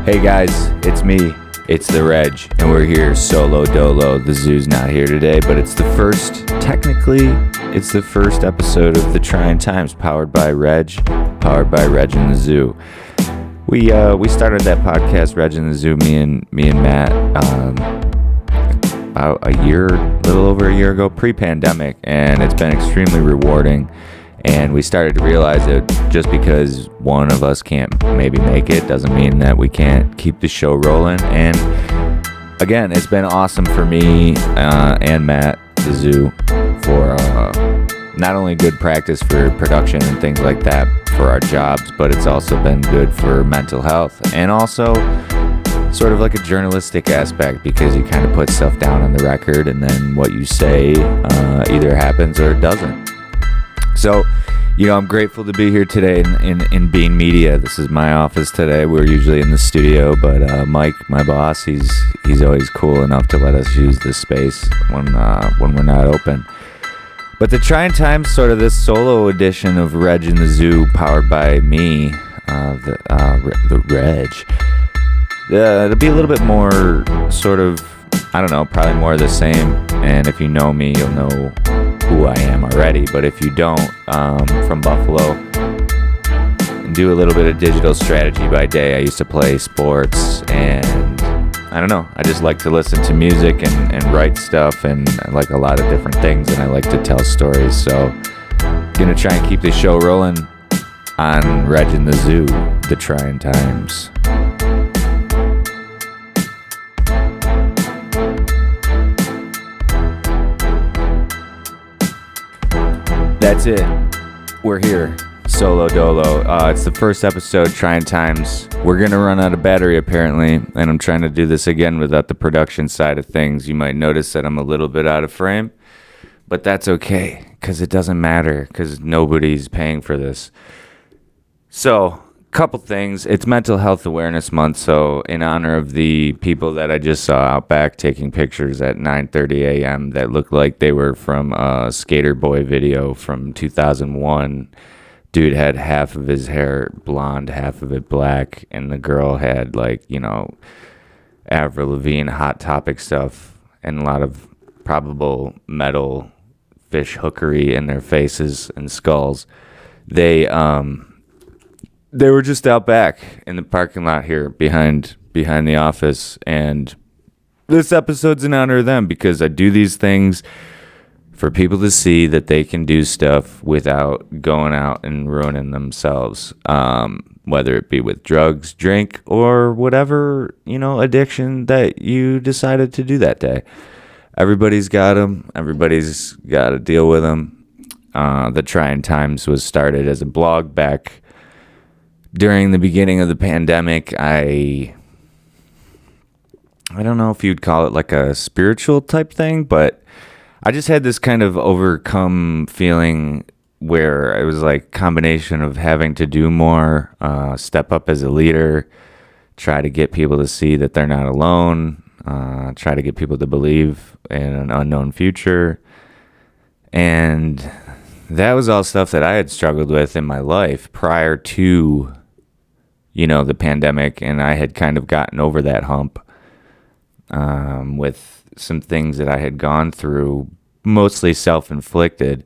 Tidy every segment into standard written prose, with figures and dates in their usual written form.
Hey guys, it's me. It's the Rej, and we're here solo-dolo. The Zoo's not here today, but it's the first episode of the Tryin Times, powered by Rej and the Zoo. We started that podcast, Rej and the Zoo, me and Matt, about a little over a year ago, pre-pandemic, and it's been extremely rewarding. And we started to realize that just because one of us can't maybe make it doesn't mean that we can't keep the show rolling. And again, it's been awesome for me and Matt, the Zoo, for not only good practice for production and things like that for our jobs, but it's also been good for mental health and also sort of like a journalistic aspect, because you kind of put stuff down on the record and then what you say either happens or it doesn't. So, I'm grateful to be here today in Bean Media. This is my office today. We're usually in the studio, but Mike, my boss, he's always cool enough to let us use this space when we're not open. But the Tryin Times, sort of this solo edition of Rej and the Zoo, powered by me, the Rej. It'll be a little bit more sort of, I don't know, probably more of the same. And if you know me, you'll know who I am already, but if you don't, from Buffalo, and do a little bit of digital strategy by day. I used to play sports, and I don't know, I just like to listen to music and write stuff, and I like a lot of different things, and I like to tell stories. So gonna try and keep the show rolling on Rej and the Zoo, the Tryin Times. That's it. We're here. Solo-dolo. It's the first episode, Tryin Times. We're going to run out of battery, apparently, and I'm trying to do this again without the production side of things. You might notice that I'm a little bit out of frame, but that's okay, because it doesn't matter, because nobody's paying for this. So, couple things. It's Mental Health Awareness Month, so in honor of the people that I just saw out back taking pictures at 9:30 a.m. that looked like they were from a Skater Boy video from 2001. Dude had half of his hair blonde, half of it black, and the girl had Avril Lavigne Hot Topic stuff and a lot of probable metal fish hookery in their faces and skulls. They were just out back in the parking lot here behind the office, and this episode's in honor of them, because I do these things for people to see that they can do stuff without going out and ruining themselves, whether it be with drugs, drink, or whatever, addiction that you decided to do that day. Everybody's got them. Everybody's got to deal with them. The Tryin Times was started as a blog back during the beginning of the pandemic. I don't know if you'd call it like a spiritual type thing, but I just had this kind of overcome feeling where it was like combination of having to do more, step up as a leader, try to get people to see that they're not alone, try to get people to believe in an unknown future. And that was all stuff that I had struggled with in my life prior to the pandemic, and I had kind of gotten over that hump with some things that I had gone through, mostly self-inflicted,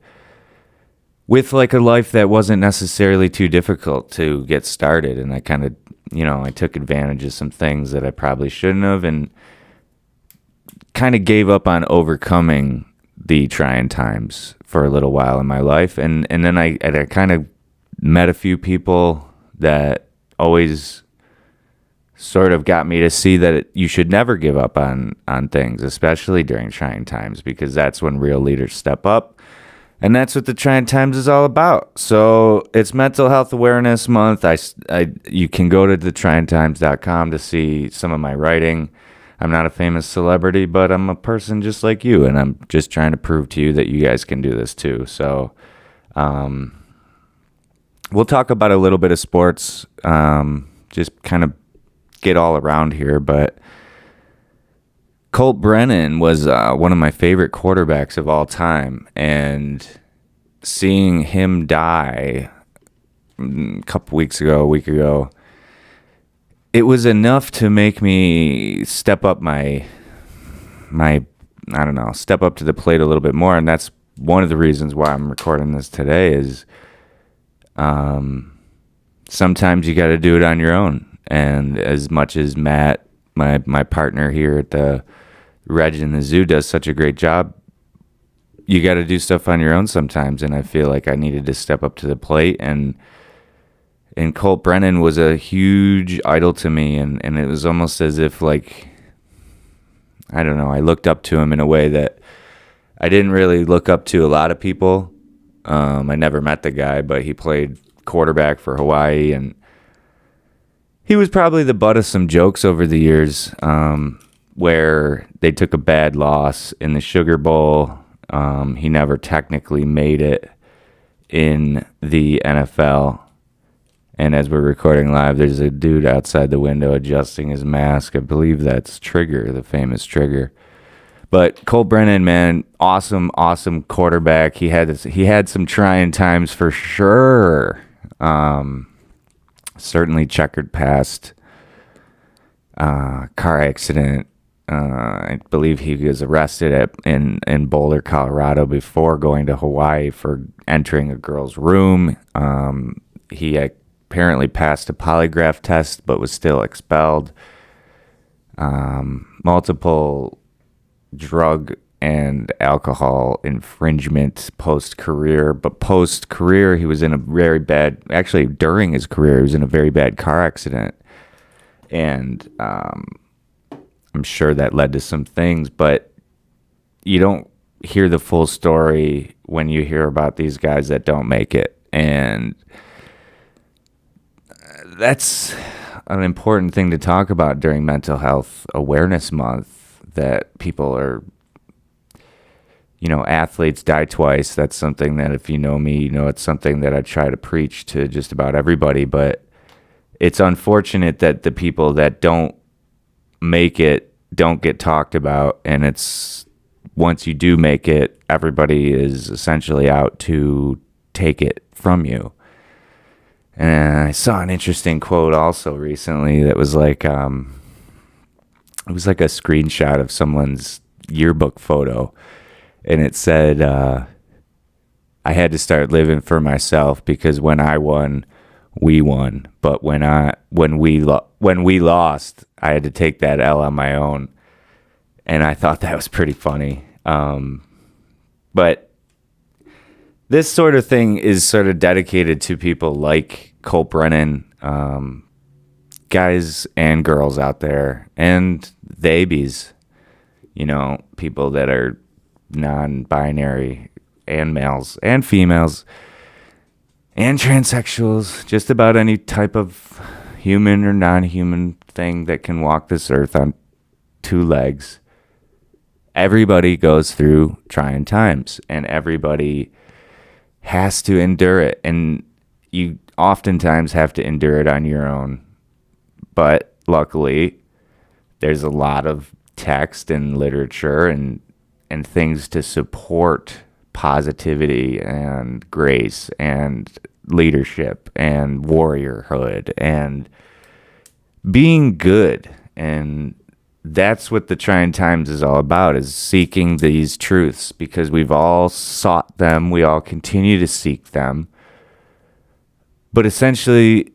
with a life that wasn't necessarily too difficult to get started. And I kind of, I took advantage of some things that I probably shouldn't have, and kind of gave up on overcoming the Tryin Times for a little while in my life. And then I kind of met a few people that always sort of got me to see that you should never give up on things, especially during trying times, because that's when real leaders step up. And that's what the Tryin Times is all about. So it's Mental Health Awareness Month. You can go to thetrayintimes.com to see some of my writing. I'm not a famous celebrity, but I'm a person just like you, and I'm just trying to prove to you that you guys can do this too. So we'll talk about a little bit of sports, just kind of get all around here. But Colt Brennan was one of my favorite quarterbacks of all time, and seeing him die a week ago, it was enough to make me step up my I don't know, step up to the plate a little bit more. And that's one of the reasons why I'm recording this today is sometimes you got to do it on your own. And as much as Matt, my partner here at the Rej the Zoo, does such a great job, you got to do stuff on your own sometimes. And I feel like I needed to step up to the plate. And Colt Brennan was a huge idol to me. And it was almost as if, like, I don't know, I looked up to him in a way that I didn't really look up to a lot of people. I never met the guy, but he played quarterback for Hawaii, and he was probably the butt of some jokes over the years, where they took a bad loss in the Sugar Bowl. He never technically made it in the NFL. And as we're recording live, there's a dude outside the window adjusting his mask. I believe that's Trigger, the famous Trigger. But Colt Brennan, man, awesome quarterback. He had some trying times for sure. Certainly checkered past. Car accident. I believe he was arrested in Boulder, Colorado, before going to Hawaii for entering a girl's room. He apparently passed a polygraph test, but was still expelled. Multiple drug and alcohol infringement post-career. But post-career, he was in a very bad, actually during his career, he was in a very bad car accident. And I'm sure that led to some things, but you don't hear the full story when you hear about these guys that don't make it. And that's an important thing to talk about during Mental Health Awareness Month, that people are, athletes die twice. That's something that, if you know me, it's something that I try to preach to just about everybody. But it's unfortunate that the people that don't make it don't get talked about. And it's, once you do make it, everybody is essentially out to take it from you. And I saw an interesting quote also recently that was like, it was like a screenshot of someone's yearbook photo. And it said, I had to start living for myself because when I won, we won. But when we lost, I had to take that L on my own. And I thought that was pretty funny. But this sort of thing is sort of dedicated to people like Colt Brennan, guys and girls out there, and babies, people that are non-binary, and males and females and transsexuals, just about any type of human or non-human thing that can walk this earth on two legs. Everybody goes through trying times, and everybody has to endure it, and you oftentimes have to endure it on your own. But luckily, there's a lot of text and literature and things to support positivity and grace and leadership and warriorhood and being good. And that's what the Tryin Times is all about, is seeking these truths, because we've all sought them. We all continue to seek them. But essentially,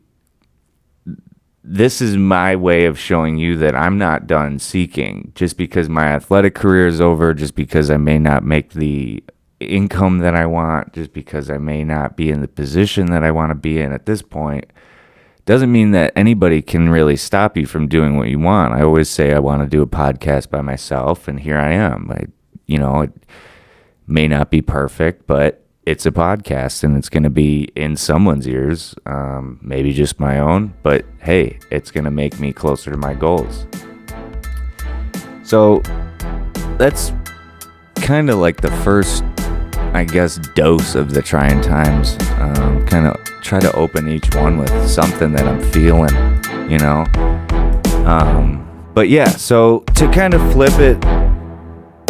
this is my way of showing you that I'm not done seeking. Just because my athletic career is over, just because I may not make the income that I want, just because I may not be in the position that I want to be in at this point, doesn't mean that anybody can really stop you from doing what you want. I always say I want to do a podcast by myself, and here I am. It may not be perfect, but it's a podcast, and it's going to be in someone's ears, maybe just my own, but hey, it's going to make me closer to my goals. So that's kind of like the first, I guess, dose of the Tryin Times. Kind of try to open each one with something that I'm feeling, But yeah, so to kind of flip it,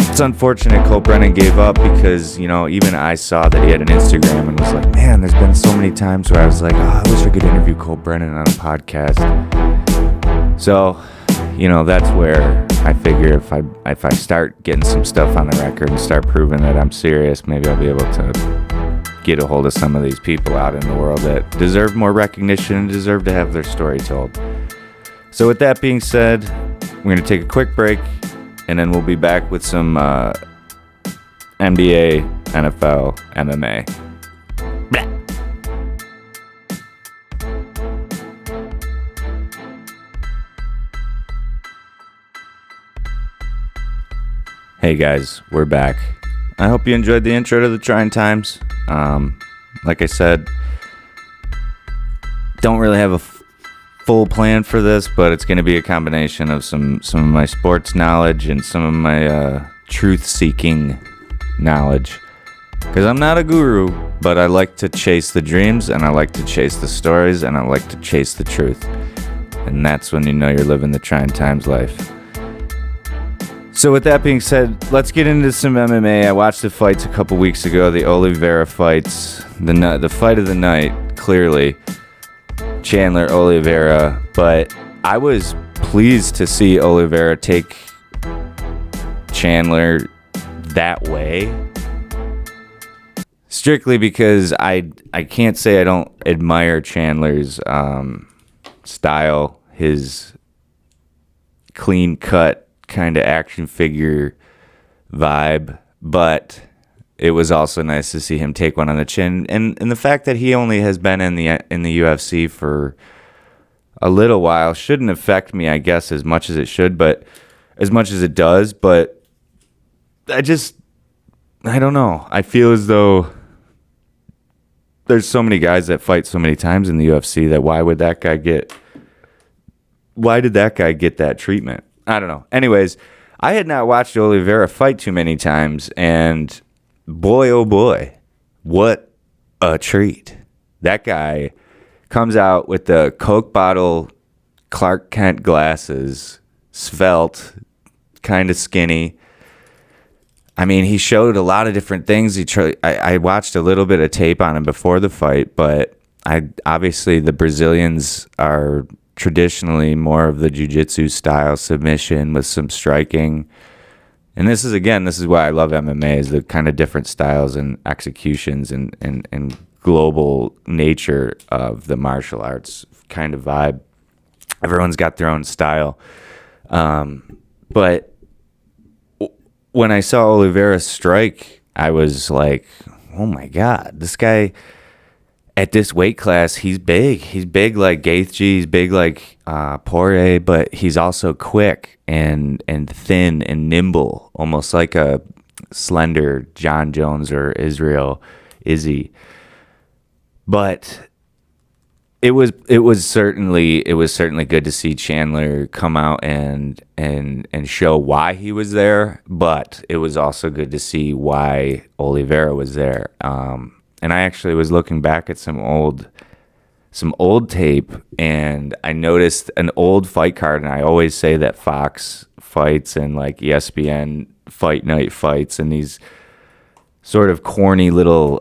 it's unfortunate Colt Brennan gave up, because, even I saw that he had an Instagram and was like, man, there's been so many times where I was like, I wish I could interview Colt Brennan on a podcast. So, that's where I figure if I start getting some stuff on the record and start proving that I'm serious, maybe I'll be able to get a hold of some of these people out in the world that deserve more recognition and deserve to have their story told. So with that being said, we're going to take a quick break, and then we'll be back with some NBA, NFL, MMA. Blah. Hey guys, we're back. I hope you enjoyed the intro to the Tryin Times. Like I said, don't really have a full plan for this, but it's going to be a combination of some of my sports knowledge and some of my truth-seeking knowledge. Because I'm not a guru, but I like to chase the dreams, and I like to chase the stories, and I like to chase the truth. And that's when you know you're living the Tryin Times life. So with that being said, let's get into some MMA. I watched the fights a couple weeks ago, the Oliveira fights, the fight of the night, clearly, Chandler Oliveira. But I was pleased to see Oliveira take Chandler that way, strictly because I can't say I don't admire Chandler's style, his clean-cut kind of action figure vibe, but it was also nice to see him take one on the chin, and the fact that he only has been in the UFC for a little while shouldn't affect me, I guess, as much as it should, but as much as it does. But I don't know, I feel as though there's so many guys that fight so many times in the UFC that why did that guy get that treatment? I don't know. Anyways, I had not watched Oliveira fight too many times, and boy, oh boy, what a treat. That guy comes out with the Coke bottle Clark Kent glasses, svelte, kind of skinny. I mean, he showed a lot of different things. I watched a little bit of tape on him before the fight, but obviously the Brazilians are traditionally more of the jiu-jitsu style submission with some striking. And this is why I love MMA, is the kind of different styles and executions and global nature of the martial arts kind of vibe. Everyone's got their own style. But when I saw Oliveira strike, I was like, oh my God, this guy at this weight class, he's big. He's big like Gaethje. He's big like Poirier, but he's also quick and thin and nimble, almost like a slender John Jones or Izzy. But it was certainly good to see Chandler come out and show why he was there. But it was also good to see why Oliveira was there. And I actually was looking back at some old tape, and I noticed an old fight card. And I always say that Fox fights and like ESPN Fight Night fights and these sort of corny little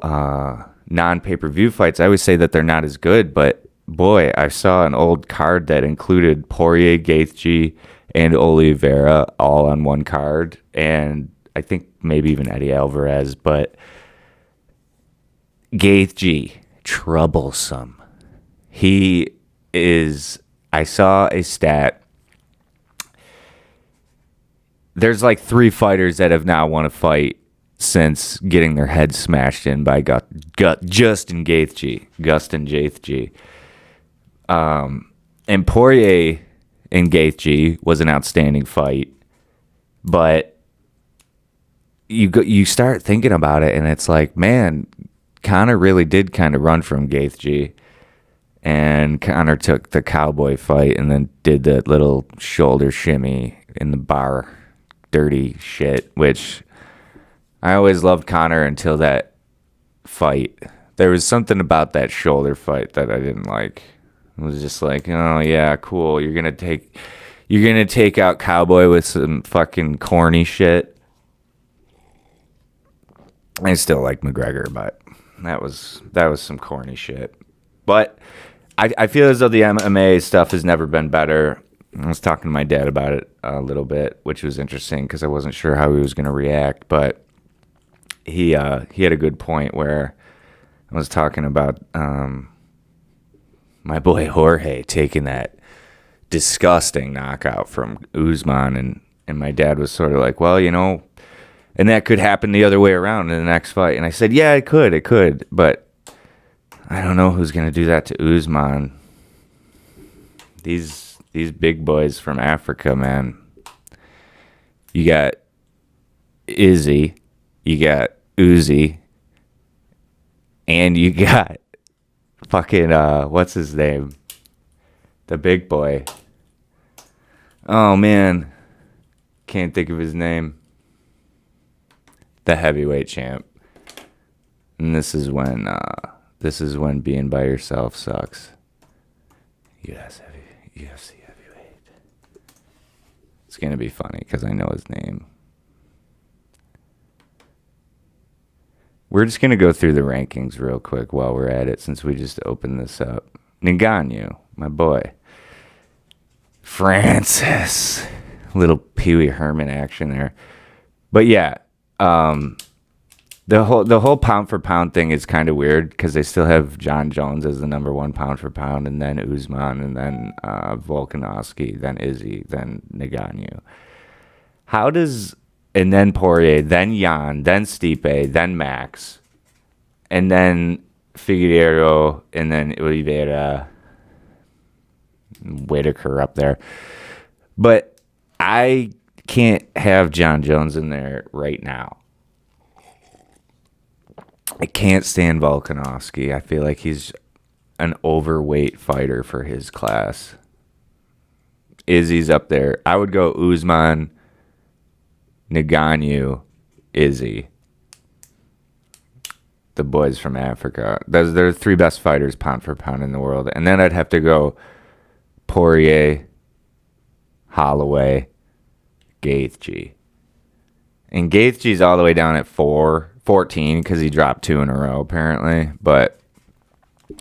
non-pay-per-view fights, I always say that they're not as good. But boy, I saw an old card that included Poirier, Gaethje, and Oliveira all on one card, and I think maybe even Eddie Alvarez, but Gaethje, troublesome. He is, I saw a stat. There's like 3 fighters that have now won a fight since getting their heads smashed in by Justin Gaethje. And Poirier and Gaethje was an outstanding fight, but you start thinking about it, and it's like, man, Conor really did kind of run from Gaethje, and Conor took the cowboy fight and then did that little shoulder shimmy in the bar, dirty shit, which I always loved Conor until that fight. There was something about that shoulder fight that I didn't like. It was just like, oh yeah, cool. You're gonna take out Cowboy with some fucking corny shit. I still like McGregor, but that was some corny shit. But I feel as though the MMA stuff has never been better. I was talking to my dad about it a little bit, which was interesting because I wasn't sure how he was going to react. But he had a good point where I was talking about my boy Jorge taking that disgusting knockout from Usman, and my dad was sort of like, well, and that could happen the other way around in the next fight. And I said, yeah, it could, but I don't know who's going to do that to Usman. These big boys from Africa, man. You got Izzy, you got Uzi, and you got fucking, what's his name? The big boy. Oh, man. Can't think of his name. The heavyweight champ. And this is when being by yourself sucks. UFC heavyweight. It's going to be funny because I know his name. We're just going to go through the rankings real quick while we're at it since we just opened this up. Ngannou, my boy. Francis. Little Pee Wee Herman action there. But yeah, the whole pound for pound thing is kind of weird because they still have John Jones as the number one pound for pound, and then Usman, and then Volkanovski, then Izzy, then Ngannou. And then Poirier, then Jan, then Stipe, then Max, and then Figueiredo, and then Oliveira, Whitaker up there. But I can't have John Jones in there right now. I can't stand Volkanovski. I feel like he's an overweight fighter for his class. Izzy's up there. I would go Usman, Ngannou, Izzy. The boys from Africa. They're the three best fighters pound for pound in the world. And then I'd have to go Poirier, Holloway, Gaethje. And Gaethje's all the way down at 14 because he dropped 2 in a row apparently. But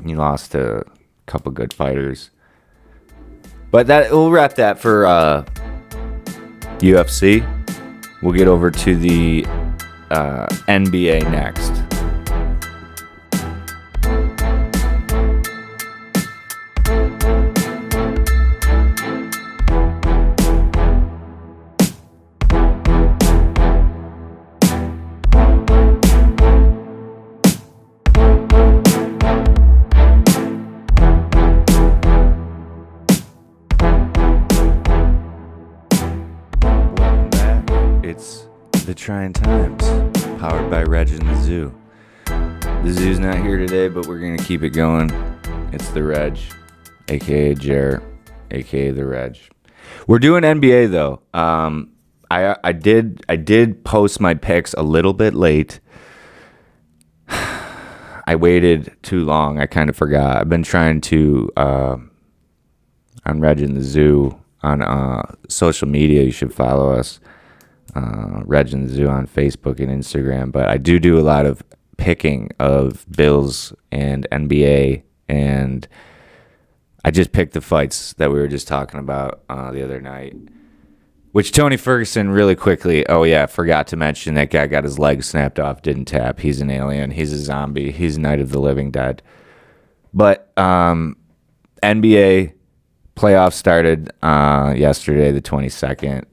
he lost to a couple good fighters. But we'll wrap that for UFC. We'll get over to the NBA next. It's the Tryin Times, powered by Rej the Zoo. The Zoo's not here today, but we're going to keep it going. It's the Rej, a.k.a. Jer, a.k.a. the Rej. We're doing NBA, though. I did post my picks a little bit late. I waited too long. I kind of forgot. I've been trying to, on Rej the Zoo, on social media, you should follow us. Rej the Zoo on Facebook and Instagram, but I do a lot of picking of Bills and NBA, and I just picked the fights that we were just talking about the other night, which Tony Ferguson really quickly, forgot to mention that guy got his leg snapped off, didn't tap. He's an alien. He's a zombie. He's Night of the Living Dead. But NBA playoffs started yesterday, the 22nd.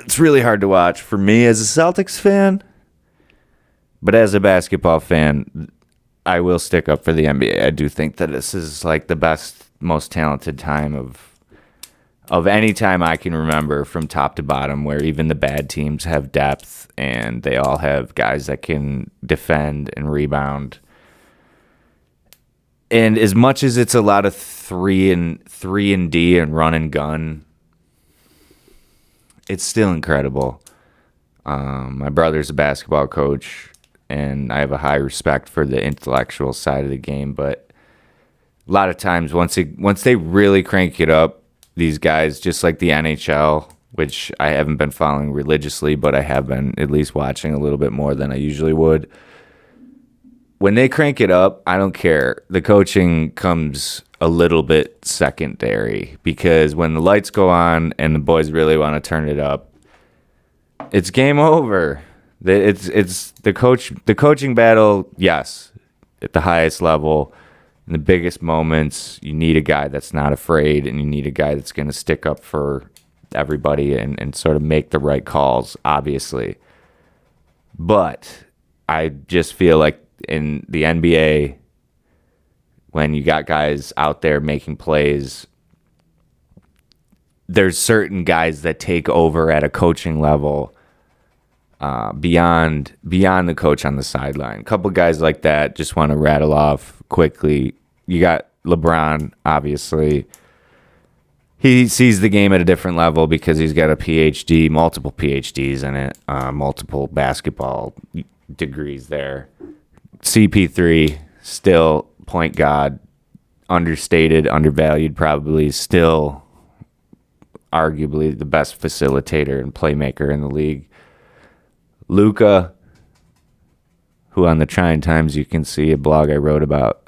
It's really hard to watch for me as a Celtics fan, but as a basketball fan, I will stick up for the NBA. I do think that this is like the best, most talented time of any time I can remember from top to bottom, where even the bad teams have depth and they all have guys that can defend and rebound. And as much as it's a lot of 3 and D and run and gun, it's still incredible. My brother's a basketball coach, and I have a high respect for the intellectual side of the game. But a lot of times, once they really crank it up, these guys, just like the NHL, which I haven't been following religiously, but I have been at least watching a little bit more than I usually would. when they crank it up, I don't care. The coaching comes a little bit secondary, because when the lights go on and the boys really want to turn it up, it's game over. It's the coaching battle. Yes, at the highest level, in the biggest moments, you need a guy that's not afraid, and you need a guy that's going to stick up for everybody and sort of make the right calls, obviously. But I just feel like in the NBA, when you got guys out there making plays, there's certain guys that take over at a coaching level beyond the coach on the sideline. A couple guys like that, just want to rattle off quickly. You got LeBron, obviously. He sees the game at a different level because he's got a PhD, multiple PhDs in it, multiple basketball degrees there. CP3, still point guard, understated, undervalued, probably still arguably the best facilitator and playmaker in the league. Luka, who on the Tryin Times you can see a blog I wrote about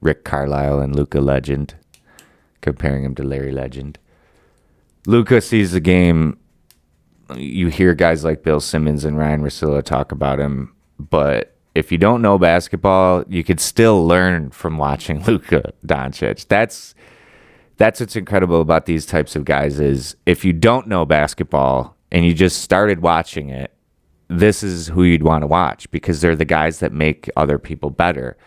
Rick Carlisle and Luka Legend, comparing him to Larry Legend. Luka sees the game. You hear guys like Bill Simmons and Ryan Russillo talk about him, but if you don't know basketball, you could still learn from watching Luka Doncic. That's what's incredible about these types of guys, is if you don't know basketball and you just started watching it, this is who you'd want to watch, because they're the guys that make other people better.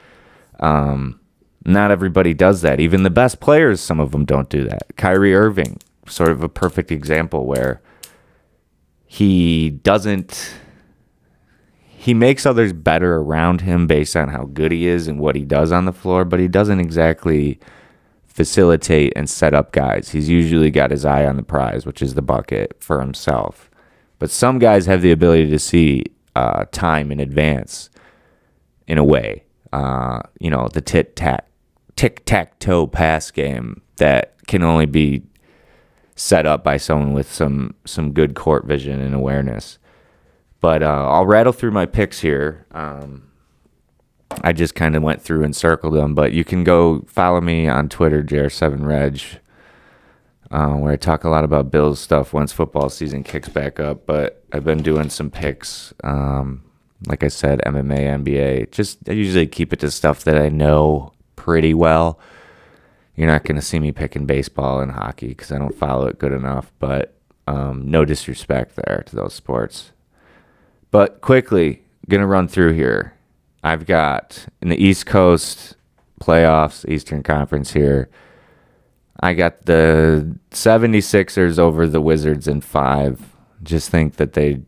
Not everybody does that. Even the best players, some of them don't do that. Kyrie Irving, sort of a perfect example where he makes others better around him based on how good he is and what he does on the floor, but he doesn't exactly facilitate and set up guys. He's usually got his eye on the prize, which is the bucket, for himself. But some guys have the ability to see time in advance, in a way. The tic-tac-toe pass game that can only be set up by someone with some good court vision and awareness. But I'll rattle through my picks here. I just kind of went through and circled them, but you can go follow me on Twitter, JR7Reg, where I talk a lot about Bills stuff once football season kicks back up. But I've been doing some picks, like I said, MMA, NBA. I usually keep it to stuff that I know pretty well. You're not going to see me picking baseball and hockey because I don't follow it good enough, but no disrespect there to those sports. But quickly, going to run through here. I've got in the East Coast playoffs, Eastern Conference here, I got the 76ers over the Wizards in 5. Just think that they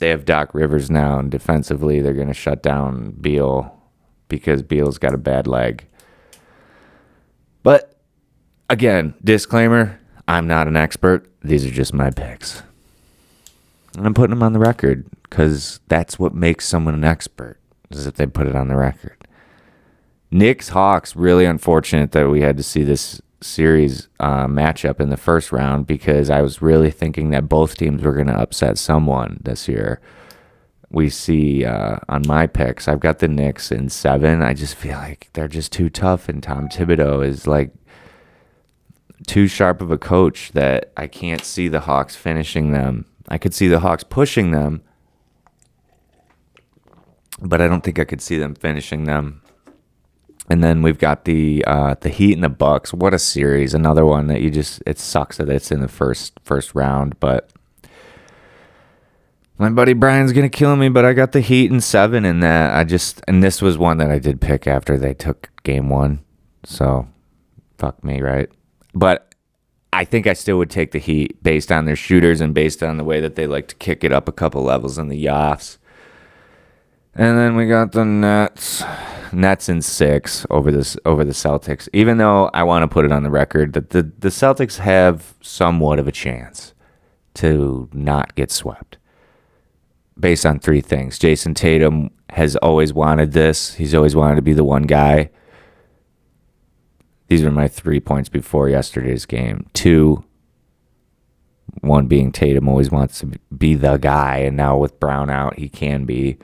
have Doc Rivers now, and defensively they're going to shut down Beal because Beal's got a bad leg. But again, disclaimer, I'm not an expert. These are just my picks. And I'm putting them on the record because that's what makes someone an expert, is if they put it on the record. Knicks-Hawks, really unfortunate that we had to see this series matchup in the first round, because I was really thinking that both teams were going to upset someone this year. We see on my picks, I've got the Knicks in 7. I just feel like they're just too tough, and Tom Thibodeau is like too sharp of a coach that I can't see the Hawks finishing them. I could see the Hawks pushing them, but I don't think I could see them finishing them. And then we've got the Heat and the Bucks. What a series! Another one that it sucks that it's in the first round. But my buddy Brian's gonna kill me. But I got the Heat in 7 in that. And this was one that I did pick after they took game 1. So fuck me, right? But I think I still would take the Heat based on their shooters and based on the way that they like to kick it up a couple levels in the offs. And then we got the Nets in 6 over the Celtics. Even though I want to put it on the record that the Celtics have somewhat of a chance to not get swept, based on 3 things. Jason Tatum has always wanted this. He's always wanted to be the one guy. These are my 3 points before yesterday's game. 2, one being Tatum always wants to be the guy, and now with Brown out, he can be.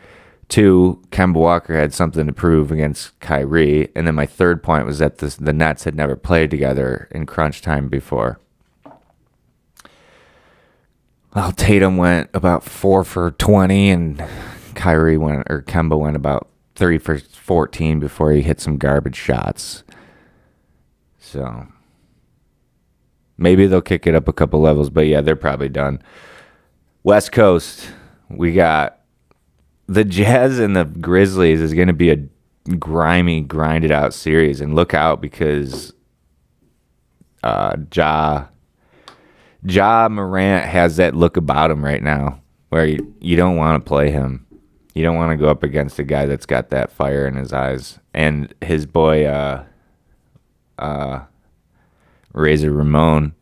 2, Kemba Walker had something to prove against Kyrie. And then my third point was that the Nets had never played together in crunch time before. Well, Tatum went about 4 for 20, and Kemba went about 3 for 14 before he hit some garbage shots. So maybe they'll kick it up a couple levels, but yeah, they're probably done. West Coast, we got the Jazz and the Grizzlies is going to be a grimy, grinded out series, and look out because Ja Morant has that look about him right now where you don't want to play him. You don't want to go up against a guy that's got that fire in his eyes. And his boy, Razor Ramon,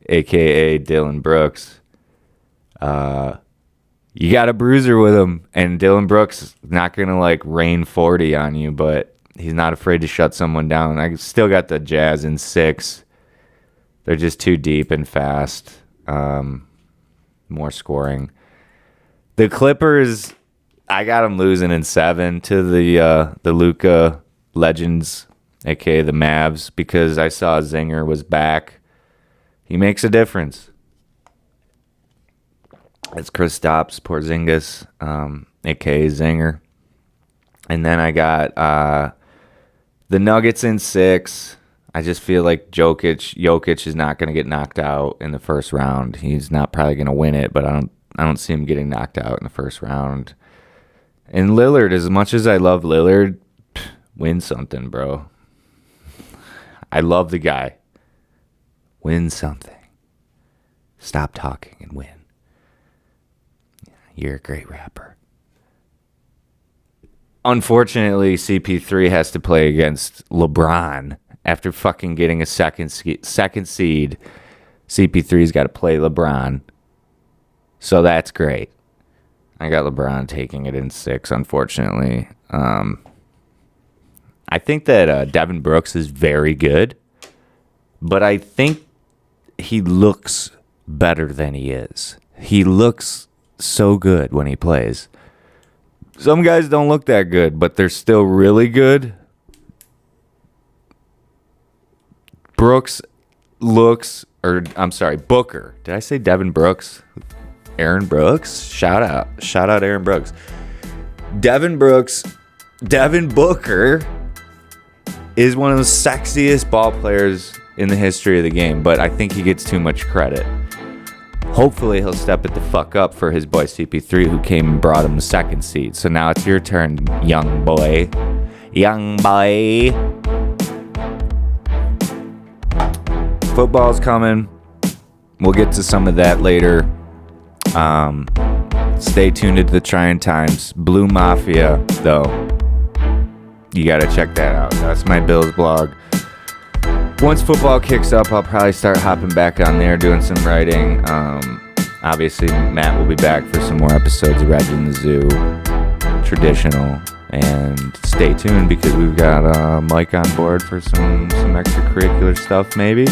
a.k.a. Dylan Brooks, you got a bruiser with him. And Dylan Brooks not going to, rain 40 on you, but he's not afraid to shut someone down. I still got the Jazz in 6. They're just too deep and fast. More scoring. The Clippers, I got them losing in 7 to the Luka Legends, a.k.a. the Mavs, because I saw Zinger was back. He makes a difference. It's Kristaps Porzingis, a.k.a. Zinger. And then I got the Nuggets in 6. I just feel like Jokic is not going to get knocked out in the first round. He's not probably going to win it, but I don't see him getting knocked out in the first round. And Lillard, as much as I love Lillard, win something, bro. I love the guy. Win something. Stop talking and win. You're a great rapper. Unfortunately, CP3 has to play against LeBron. After fucking getting a second seed, CP3's got to play LeBron. So that's great. I got LeBron taking it in 6, unfortunately. I think that Devin Brooks is very good, but I think he looks better than he is. He looks so good when he plays. Some guys don't look that good, but they're still really good. Booker. Did I say Devin Brooks? Aaron Brooks? Shout out Aaron Brooks. Devin Booker is one of the sexiest ball players in the history of the game, but I think he gets too much credit. Hopefully he'll step it the fuck up for his boy CP3, who came and brought him the second seed. So now it's your turn, young boy. Football's coming. We'll get to some of that later. Stay tuned to the Tryin Times. Bleumafia, though. You got to check that out. That's my Bills blog. Once football kicks up, I'll probably start hopping back on there, doing some writing. Obviously, Matt will be back for some more episodes of Rej the Zoo. Traditional. And stay tuned because we've got Mike on board for some extracurricular stuff, maybe,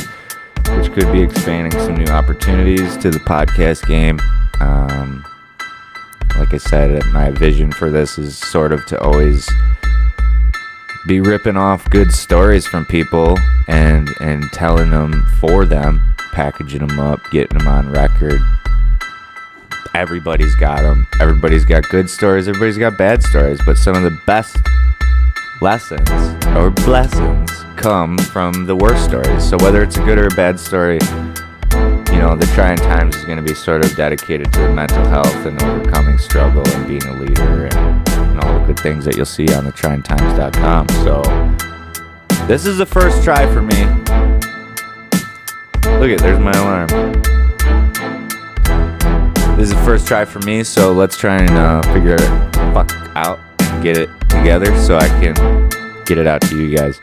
which could be expanding some new opportunities to the podcast game. Like I said, my vision for this is sort of to always be ripping off good stories from people and telling them for them, packaging them up, getting them on record. Everybody's got them. Everybody's got good stories. Everybody's got bad stories. But some of the best lessons or blessings come from the worst stories. So whether it's a good or a bad story, the Tryin Times is going to be sort of dedicated to mental health and overcoming struggle and being a leader and all the good things that you'll see on the TryinTimes.com. So this is the first try for me. Look there's my alarm. This is the first try for me, so let's try and figure it out and get it together so I can get it out to you guys.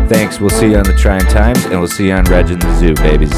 Thanks. We'll see you on the Tryin Times, and we'll see you on Rej the Zoo, babies.